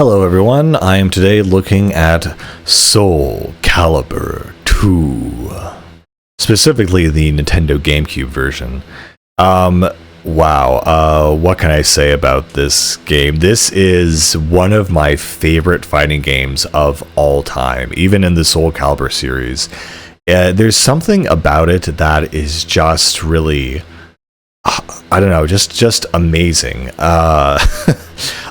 Hello everyone, I am today looking at Soul Calibur 2, specifically the Nintendo GameCube version. Wow, what can I say about this game? This is one of my favorite fighting games of all time, even in the Soul Calibur series. There's something about it that is just really... I don't know, just amazing.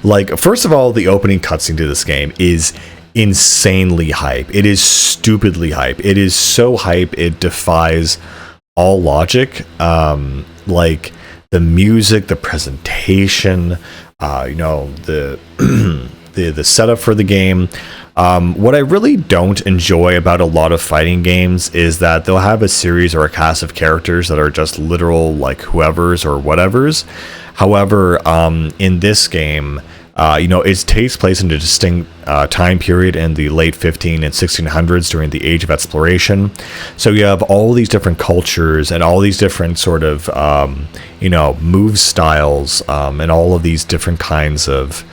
Like, first of all, the opening cutscene to this game is insanely hype. It is stupidly hype. It is so hype, it defies all logic. Like, the music, the presentation, the the setup for the game. What I really don't enjoy about a lot of fighting games is that they'll have a series or a cast of characters that are just literal, like, whoever's or whatever's. However, in this game, it takes place in a distinct time period in the late 15 and 1600s during the Age of Exploration. So you have all these different cultures and all these different sort of, move styles, and all of these different kinds of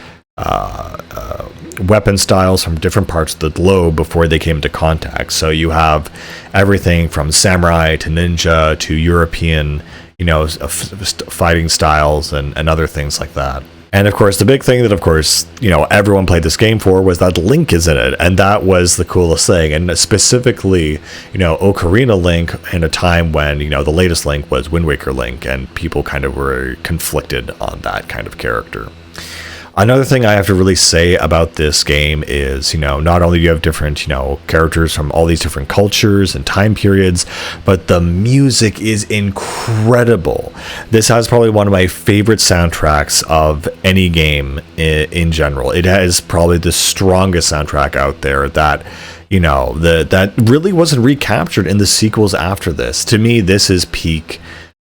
weapon styles from different parts of the globe before they came into contact. So you have everything from samurai to ninja to European, fighting styles and other things like that. And of course, the big thing that, of course, everyone played this game for was that Link is in it, and that was the coolest thing. And specifically, Ocarina Link in a time when, the latest Link was Wind Waker Link, and people kind of were conflicted on that kind of character. Another thing I have to really say about this game is, not only do you have different, characters from all these different cultures and time periods, but the music is incredible. This has probably one of my favorite soundtracks of any game in general. It has probably the strongest soundtrack out there that, that really wasn't recaptured in the sequels after this. To me, this is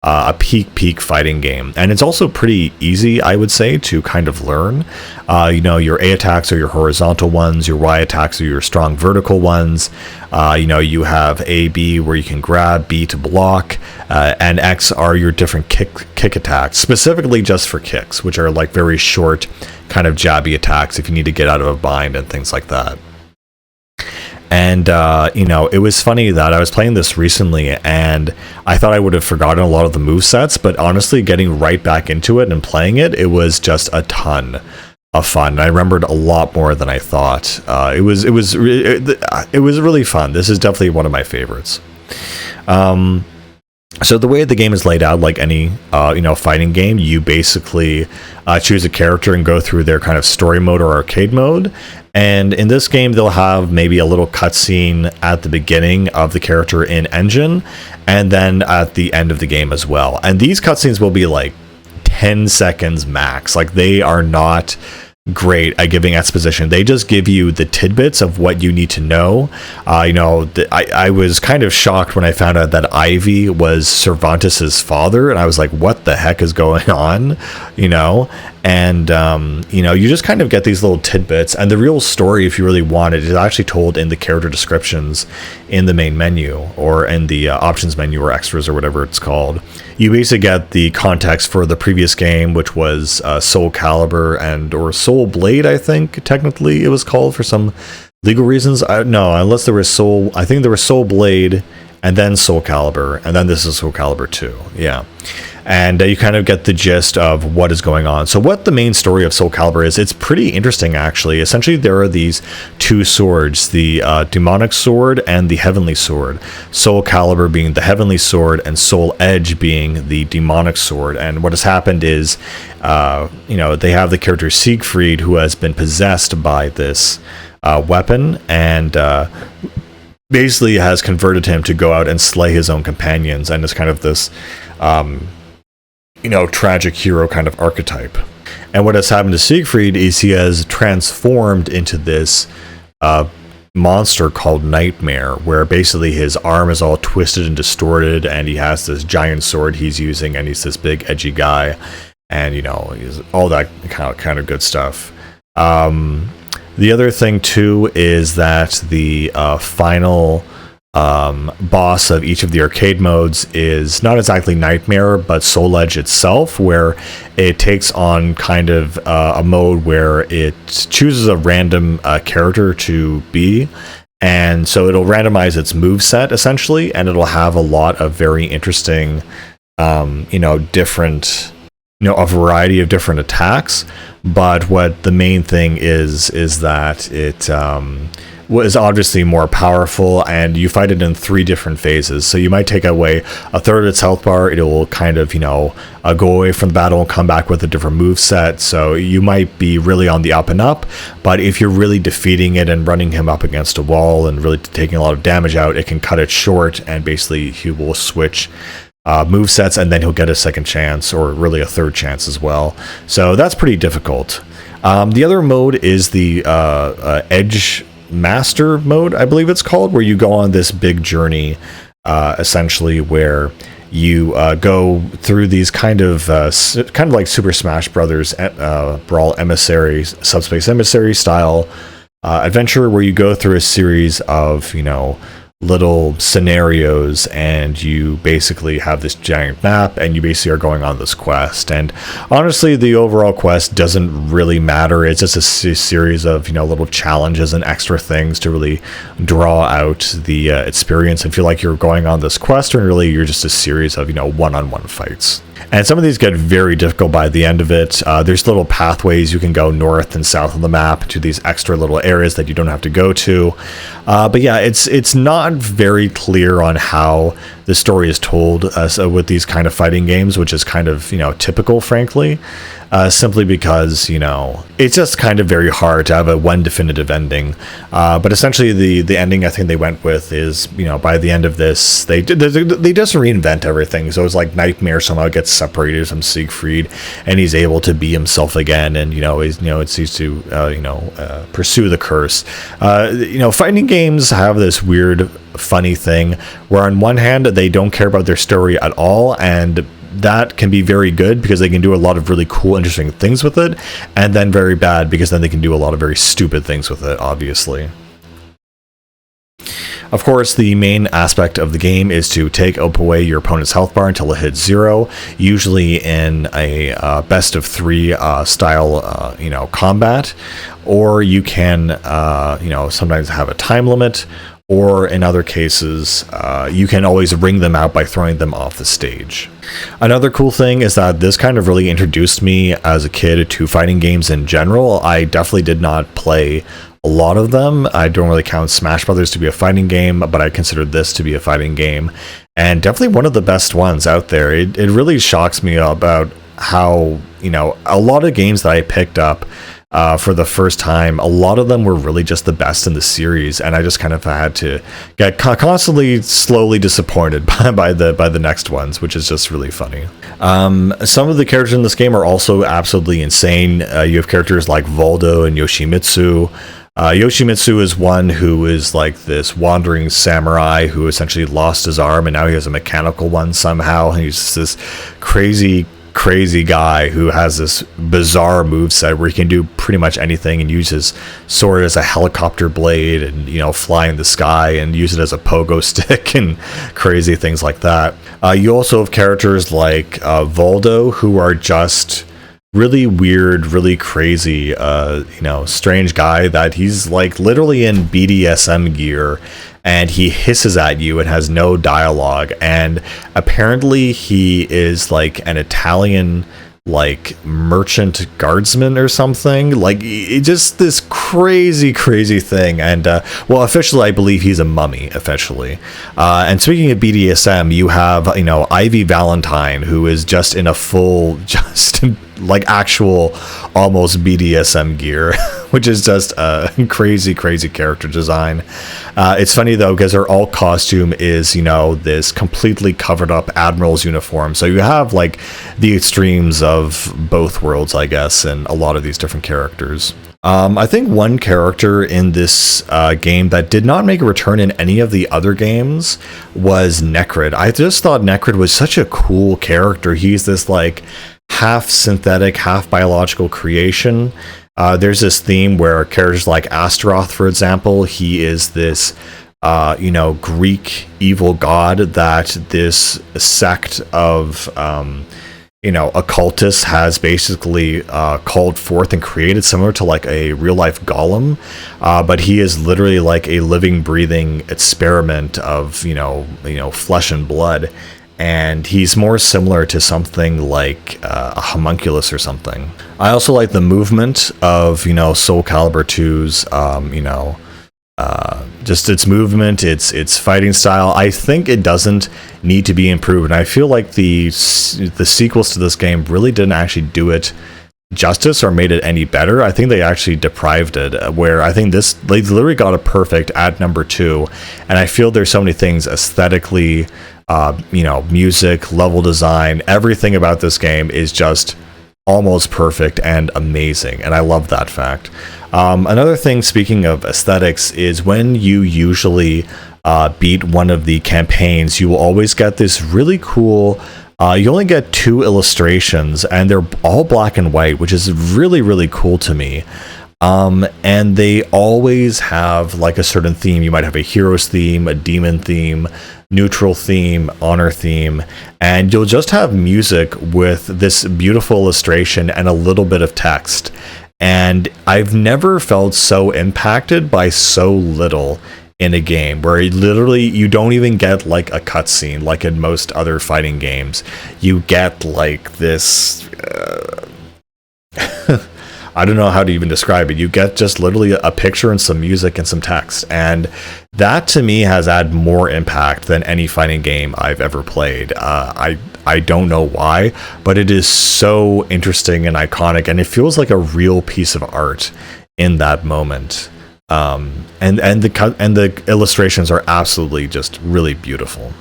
a peak fighting game, and it's also pretty easy, I would say, to kind of learn. Your A attacks are your horizontal ones, your Y attacks are your strong vertical ones. You have A, B where you can grab, B to block, and X are your different kick attacks, specifically just for kicks, which are like very short kind of jabby attacks if you need to get out of a bind and things like that. And, it was funny that I was playing this recently and I thought I would have forgotten a lot of the movesets, but honestly, getting right back into it and playing it, it was just a ton of fun. I remembered a lot more than I thought. It was really fun. This is definitely one of my favorites. So the way the game is laid out, like any, fighting game, you basically choose a character and go through their kind of story mode or arcade mode. And in this game, they'll have maybe a little cutscene at the beginning of the character in engine, and then at the end of the game as well. And these cutscenes will be like 10 seconds max. Like, they are not great at giving exposition. They just give you the tidbits of what you need to know. I was kind of shocked when I found out that Ivy was Cervantes's father, and I was like, what the heck is going on? And you just kind of get these little tidbits, and the real story, if you really want it, is actually told in the character descriptions in the main menu, or in the options menu, or extras, or whatever it's called. You basically get the context for the previous game, which was Soul Calibur or Soul Blade, I think, technically it was called for some legal reasons. Unless there was I think there was Soul Blade, and then Soul Calibur, and then this is Soul Calibur 2, yeah. And you kind of get the gist of what is going on. So what the main story of Soul Calibur is, it's pretty interesting, actually. Essentially, there are these two swords, the demonic sword and the heavenly sword. Soul Calibur being the heavenly sword, and Soul Edge being the demonic sword. And what has happened is, they have the character Siegfried, who has been possessed by this weapon, and basically has converted him to go out and slay his own companions, and is kind of this tragic hero kind of archetype. And what has happened to Siegfried is he has transformed into this monster called Nightmare, where basically his arm is all twisted and distorted, and he has this giant sword he's using, and he's this big edgy guy, and he's all that kind of good stuff. The other thing too is that the final boss of each of the arcade modes is not exactly Nightmare, but Soul Edge itself, where it takes on kind of a mode where it chooses a random character to be. And so it'll randomize its moveset essentially, and it'll have a lot of very interesting, different, a variety of different attacks. But what the main thing is that it was obviously more powerful, and you fight it in 3 different phases. So you might take away a third of its health bar, it will kind of, go away from the battle and come back with a different move set. So you might be really on the up and up, but if you're really defeating it and running him up against a wall and really taking a lot of damage out, it can cut it short, and basically he will switch move sets, and then he'll get a second chance, or really a third chance as well. So that's pretty difficult. The other mode is the Edge Master mode, I believe it's called, where you go on this big journey, essentially, where you go through these kind of like Super Smash Brothers Brawl Emissary, Subspace Emissary style adventure, where you go through a series of little scenarios, and you basically have this giant map, and you basically are going on this quest. And honestly, the overall quest doesn't really matter. It's just a series of little challenges and extra things to really draw out the experience and feel like you're going on this quest, and really you're just a series of one-on-one fights. And some of these get very difficult by the end of it. There's little pathways you can go north and south of the map to these extra little areas that you don't have to go to. But yeah, it's not very clear on how the story is told with these kind of fighting games, which is kind of typical, frankly. Simply because it's just kind of very hard to have a one definitive ending. But essentially, the ending I think they went with is by the end of this, they just reinvent everything. So it's like Nightmare somehow gets separated from Siegfried, and he's able to be himself again, and it's used to pursue the curse. Fighting games have this weird, funny thing where on one hand they don't care about their story at all, and that can be very good because they can do a lot of really cool, interesting things with it, and then very bad because then they can do a lot of very stupid things with it, obviously. Of course, the main aspect of the game is to take away your opponent's health bar until it hits 0, usually in a best of 3 style, combat, or you can, sometimes have a time limit, or in other cases, you can always ring them out by throwing them off the stage. Another cool thing is that this kind of really introduced me as a kid to fighting games in general. I definitely did not play a lot of them. I don't really count Smash Brothers to be a fighting game, but I consider this to be a fighting game, and definitely one of the best ones out there. It really shocks me about how, a lot of games that I picked up for the first time, a lot of them were really just the best in the series, and I just kind of had to get constantly slowly disappointed by the next ones, which is just really funny. Some of the characters in this game are also absolutely insane. You have characters like Voldo and Yoshimitsu. Yoshimitsu is one who is like this wandering samurai who essentially lost his arm, and now he has a mechanical one somehow, and he's just this crazy guy who has this bizarre moveset where he can do pretty much anything and use his sword as a helicopter blade and fly in the sky and use it as a pogo stick and crazy things like that. You also have characters like Voldo, who are just really weird, really crazy, strange guy that he's like literally in BDSM gear, and he hisses at you and has no dialogue, and apparently he is like an Italian like merchant guardsman or something, like just this crazy thing. And well, officially I believe he's a mummy officially. And speaking of BDSM, you have Ivy Valentine, who is just in a full just like actual almost BDSM gear, which is just a crazy character design. It's funny though, because her alt costume is this completely covered up admiral's uniform, so you have like the extremes of both worlds, I guess, and a lot of these different characters. I think one character in this game that did not make a return in any of the other games was Necrid. I just thought Necrid was such a cool character. He's this like half synthetic, half biological creation. There's this theme where characters like Astaroth, for example, he is this Greek evil god that this sect of occultists has basically called forth and created, similar to like a real life golem, but he is literally like a living, breathing experiment of flesh and blood, and he's more similar to something like a homunculus or something. I also like the movement of Soul Calibur 2's just its movement, its fighting style. I think it doesn't need to be improved, and I feel like the sequels to this game really didn't actually do it justice or made it any better. I think they actually deprived it, where I think they literally got it perfect at number 2, and I feel there's so many things aesthetically, music, level design, everything about this game is just almost perfect and amazing, and I love that fact. Another thing, speaking of aesthetics, is when you usually beat one of the campaigns, you will always get this really cool, you only get 2 illustrations, and they're all black and white, which is really, really cool to me. And they always have like a certain theme. You might have a hero's theme, a demon theme, neutral theme, honor theme, and you'll just have music with this beautiful illustration and a little bit of text. And I've never felt so impacted by so little in a game, where you don't even get like a cutscene like in most other fighting games. You get like this I don't know how to even describe it. You get just literally a picture and some music and some text, and that to me has had more impact than any fighting game I've ever played. I don't know why, but it is so interesting and iconic, and it feels like a real piece of art in that moment. And the illustrations are absolutely just really beautiful.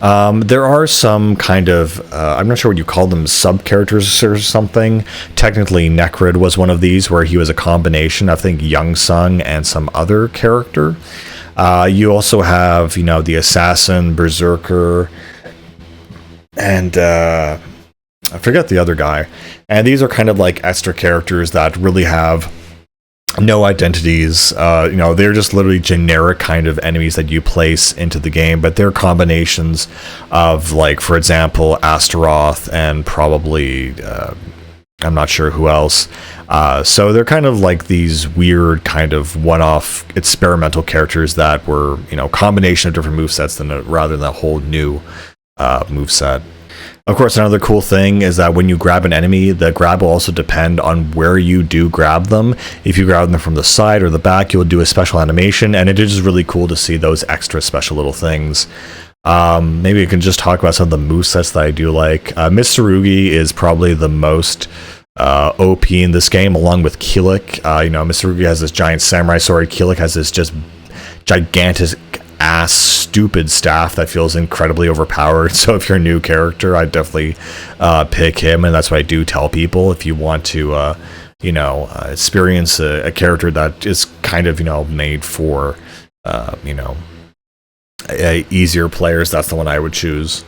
There are some kind of, I'm not sure what you call them, sub-characters or something. Technically, Necrid was one of these, where he was a combination, I think, Young Sung and some other character. You also have, the Assassin, Berserker, and I forget the other guy. And these are kind of like extra characters that really have no identities. They're just literally generic kind of enemies that you place into the game, but they're combinations of, like, for example, Astaroth and probably I'm not sure who else. So they're kind of like these weird kind of one-off experimental characters that were combination of different movesets rather than a whole new moveset. Of course, another cool thing is that when you grab an enemy, the grab will also depend on where you do grab them. If you grab them from the side or the back, you'll do a special animation, and it is just really cool to see those extra special little things. Maybe I can just talk about some of the movesets that I do like. Mitsurugi is probably the most OP in this game, along with Kilik. Mitsurugi has this giant samurai sword. Kilik has this just gigantic ass stupid staff that feels incredibly overpowered. So if you're a new character, I'd definitely pick him, and that's what I do tell people. If you want to experience a character that is kind of made for easier players, that's the one I would choose.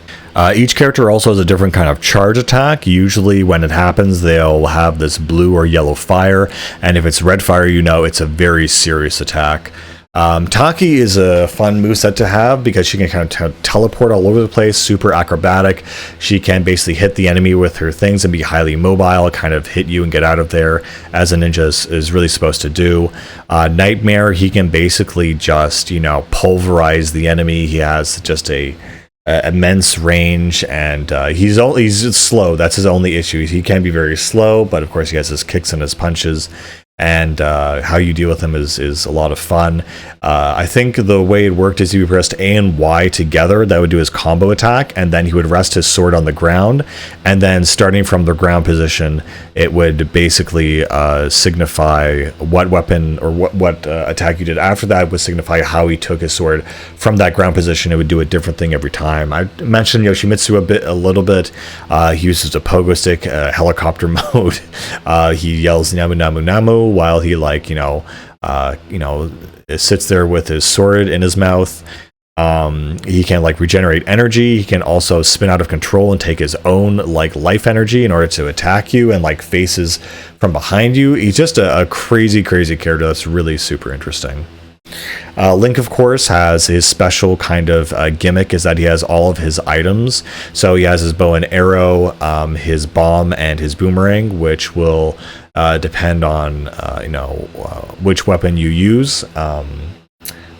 Each character also has a different kind of charge attack. Usually when it happens, they'll have this blue or yellow fire, and if it's red fire, it's a very serious attack. Taki is a fun moveset to have because she can kind of teleport all over the place, super acrobatic. She can basically hit the enemy with her things and be highly mobile, kind of hit you and get out of there, as a ninja is really supposed to do. Nightmare, he can basically just, pulverize the enemy. He has just a immense range, and he's slow. That's his only issue. He can be very slow, but of course he has his kicks and his punches, and how you deal with him is a lot of fun. I think the way it worked is he pressed A and Y together. That would do his combo attack, and then he would rest his sword on the ground, and then starting from the ground position, it would basically signify what weapon or what attack you did after that would signify how he took his sword from that ground position. It would do a different thing every time. I mentioned Yoshimitsu a little bit. He uses a pogo stick, helicopter mode. He yells Namu Namu Namu while he sits there with his sword in his mouth. He can regenerate energy. He can also spin out of control and take his own life energy in order to attack you and faces from behind you. He's just a crazy character that's really super interesting. Link, of course, has his special kind of gimmick is that he has all of his items. So he has his bow and arrow, his bomb, and his boomerang, which will depend on which weapon you use,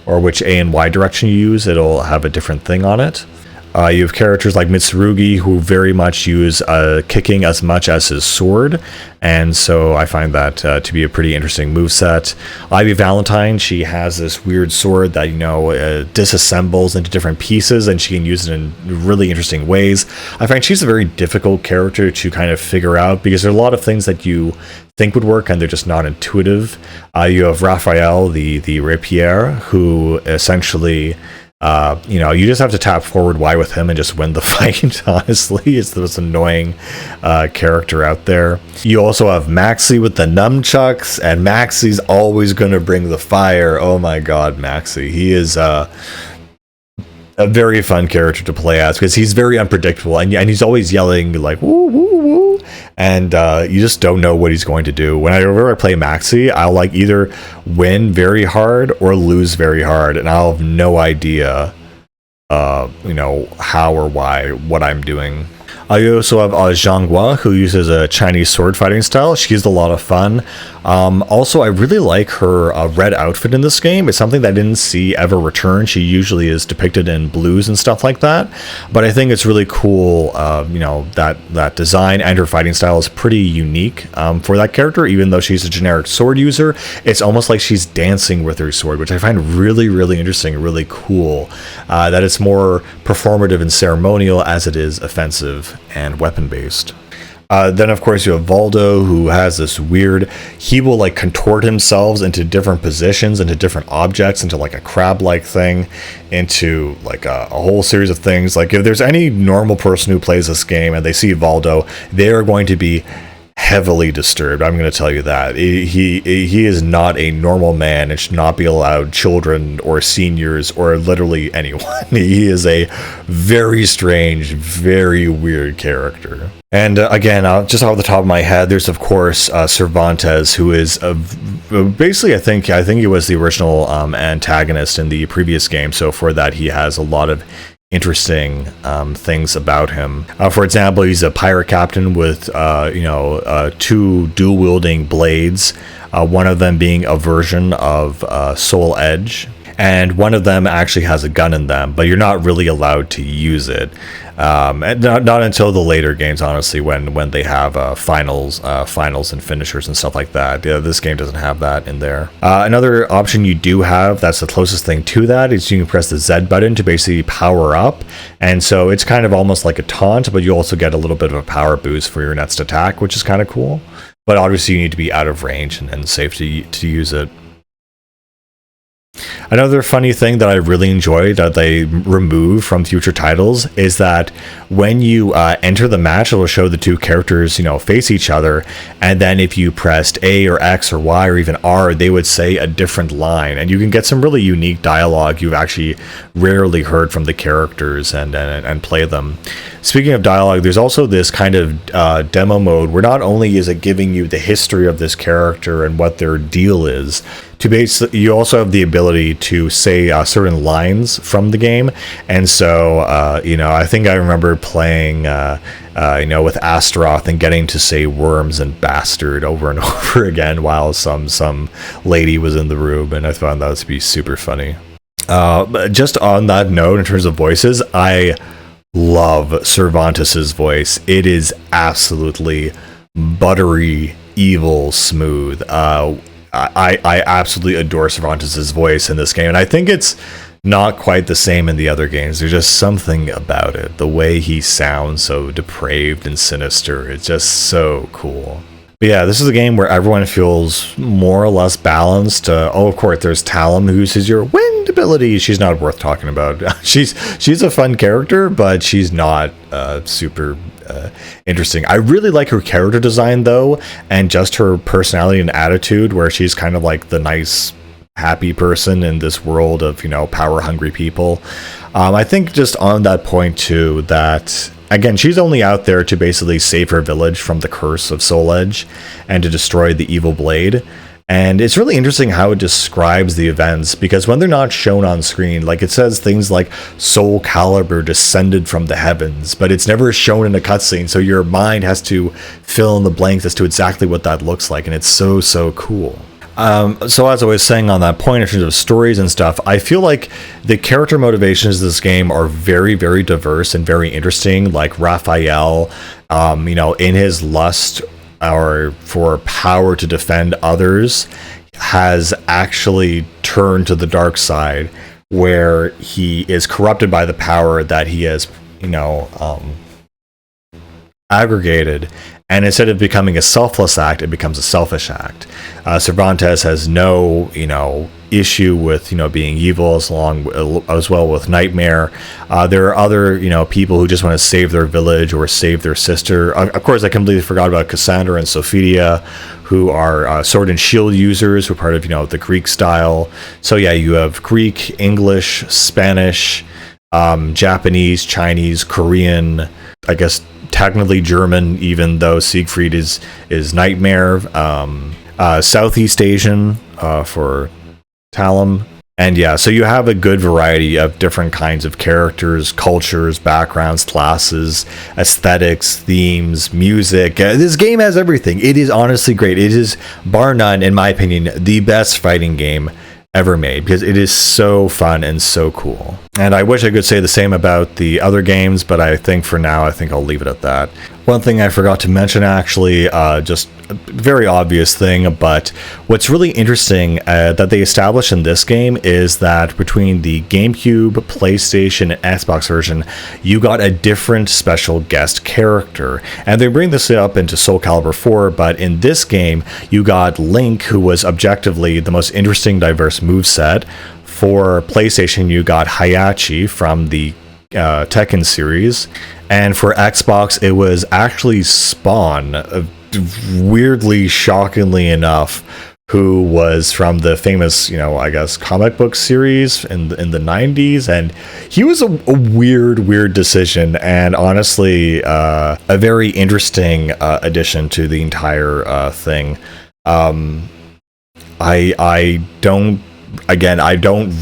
or which A and Y direction you use. It'll have a different thing on it. You have characters like Mitsurugi who very much use kicking as much as his sword, and so I find that to be a pretty interesting moveset. Ivy Valentine, she has this weird sword that disassembles into different pieces, and she can use it in really interesting ways. I find she's a very difficult character to kind of figure out because there are a lot of things that you think would work and they're just not intuitive. You have Raphael, the rapier, who essentially you just have to tap forward Y with him and just win the fight. Honestly, it's the most annoying character out there. You also have Maxi with the nunchucks, and Maxi's always going to bring the fire. Oh my god, Maxi. He is a very fun character to play as because he's very unpredictable, and he's always yelling like woo woo woo, and you just don't know what he's going to do. Whenever I play Maxi, I'll like either win very hard or lose very hard, and I'll have no idea how or why what I'm doing. I also have Zhang Hua, who uses a Chinese sword fighting style. She's a lot of fun. Also, I really like her red outfit in this game. It's something that I didn't see ever return. She usually is depicted in blues and stuff like that. But I think it's really cool, that design, and her fighting style is pretty unique for that character. Even though she's a generic sword user, it's almost like she's dancing with her sword, which I find really, really interesting, really cool. That it's more performative and ceremonial as it is offensive and weapon-based. Then, of course, you have Valdo, who has this weird... He will, like, contort himself into different positions, into different objects, into, like, a crab-like thing, into, like, a whole series of things. Like, if there's any normal person who plays this game and they see Valdo, they are going to be heavily disturbed. I'm going to tell you that. He is not a normal man and should not be allowed children or seniors or literally anyone. He is a very strange, very weird character. And again, just off the top of my head, there's of course Cervantes, who is basically I think he was the original antagonist in the previous game. So for that, he has a lot of interesting things about him. For example, he's a pirate captain with two dual-wielding blades, one of them being a version of Soul Edge, and one of them actually has a gun in them, but you're not really allowed to use it. And not until the later games, honestly, when they have finals and finishers and stuff like that. Yeah, this game doesn't have that in there. Another option you do have, that's the closest thing to that, is you can press the Z button to basically power up. And so it's kind of almost like a taunt, but you also get a little bit of a power boost for your next attack, which is kind of cool. But obviously you need to be out of range and safe to use it. Another funny thing that I really enjoyed that they remove from future titles is that when you enter the match, it will show the two characters, face each other, and then if you pressed A or X or Y or even R, they would say a different line, and you can get some really unique dialogue you've actually rarely heard from the characters and play them. Speaking of dialogue, there's also this kind of demo mode where not only is it giving you the history of this character and what their deal is, you also have the ability to say certain lines from the game. And so, I think I remember playing, with Astaroth and getting to say worms and bastard over and over again while some lady was in the room. And I found that to be super funny. Just on that note, in terms of voices, I love Cervantes' voice. It is absolutely buttery, evil, smooth. I absolutely adore Cervantes' voice in this game, and I think it's not quite the same in the other games. There's just something about it. The way he sounds so depraved and sinister, it's just so cool. But yeah, this is a game where everyone feels more or less balanced. Of course, there's Talum, who uses your wind ability. She's not worth talking about. She's a fun character, but she's not super interesting. I really like her character design, though, and just her personality and attitude, where she's kind of like the nice, happy person in this world of, power-hungry people. I think just on that point, too, that... Again, she's only out there to basically save her village from the curse of Soul Edge and to destroy the evil blade. And it's really interesting how it describes the events, because when they're not shown on screen, like it says things like Soul Calibur descended from the heavens, but it's never shown in a cutscene. So your mind has to fill in the blanks as to exactly what that looks like. And it's so cool. So as I was saying on that point in terms of stories and stuff, I feel like the character motivations of this game are very diverse and very interesting. Like Raphael, in his lust or for power to defend others, has actually turned to the dark side, where he is corrupted by the power that he has, aggregated, and instead of becoming a selfless act, it becomes a selfish act. Cervantes has no, issue with, being evil, as well with Nightmare. There are other, people who just want to save their village or save their sister. Of course, I completely forgot about Cassandra and Sophia, who are sword and shield users, who are part of, the Greek style. So yeah, you have Greek, English, Spanish, Japanese, Chinese, Korean, I guess technically German, even though Siegfried is Nightmare, Southeast Asian for Talum. And yeah, so you have a good variety of different kinds of characters, cultures, backgrounds, classes, aesthetics, themes, music. This game has everything. It is honestly great. It is, bar none, in my opinion, the best fighting game ever made, because it is so fun and so cool. And I wish I could say the same about the other games, but I think for now, I think I'll leave it at that. One thing I forgot to mention, actually, just a very obvious thing, but what's really interesting that they established in this game is that between the GameCube, PlayStation, and Xbox version, you got a different special guest character. And they bring this up into Soul Calibur 4, but in this game, you got Link, who was objectively the most interesting, diverse moveset. For PlayStation, you got Hayachi from the Tekken series, and for Xbox, it was actually Spawn, weirdly, shockingly enough, who was from the famous, I guess, comic book series in the 90s, and he was a weird decision, and honestly, a very interesting addition to the entire thing. I don't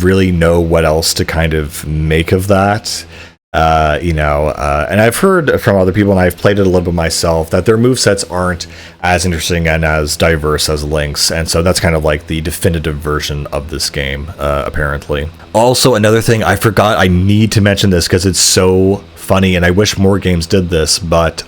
really know what else to kind of make of that. And I've heard from other people, and I've played it a little bit myself, that their movesets aren't as interesting and as diverse as Link's, and so that's kind of like the definitive version of this game, apparently. Also, another thing I forgot, I need to mention this because it's so funny, and I wish more games did this, but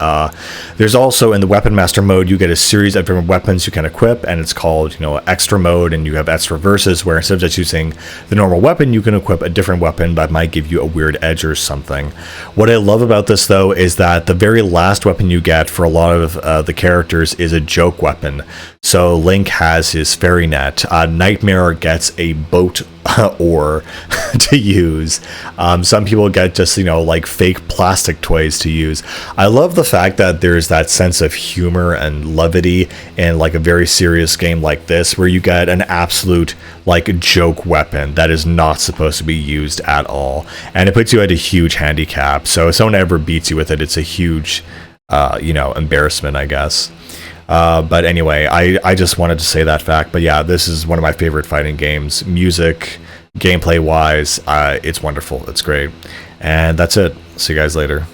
there's also, in the Weapon Master mode, you get a series of different weapons you can equip, and it's called, extra mode, and you have extra verses, where instead of just using the normal weapon, you can equip a different weapon that might give you a weird edge or something. What I love about this, though, is that the very last weapon you get for a lot of the characters is a joke weapon. So Link has his fairy net. Nightmare gets a boat oar to use. Some people get just, like fake plastic toys to use. I love the fact that there's that sense of humor and levity in like a very serious game like this, where you get an absolute like joke weapon that is not supposed to be used at all, and it puts you at a huge handicap. So if someone ever beats you with it, it's a huge embarrassment, I guess. But anyway, I just wanted to say that fact. But yeah, this is one of my favorite fighting games. Music, gameplay wise, it's wonderful. It's great. And that's it. See you guys later.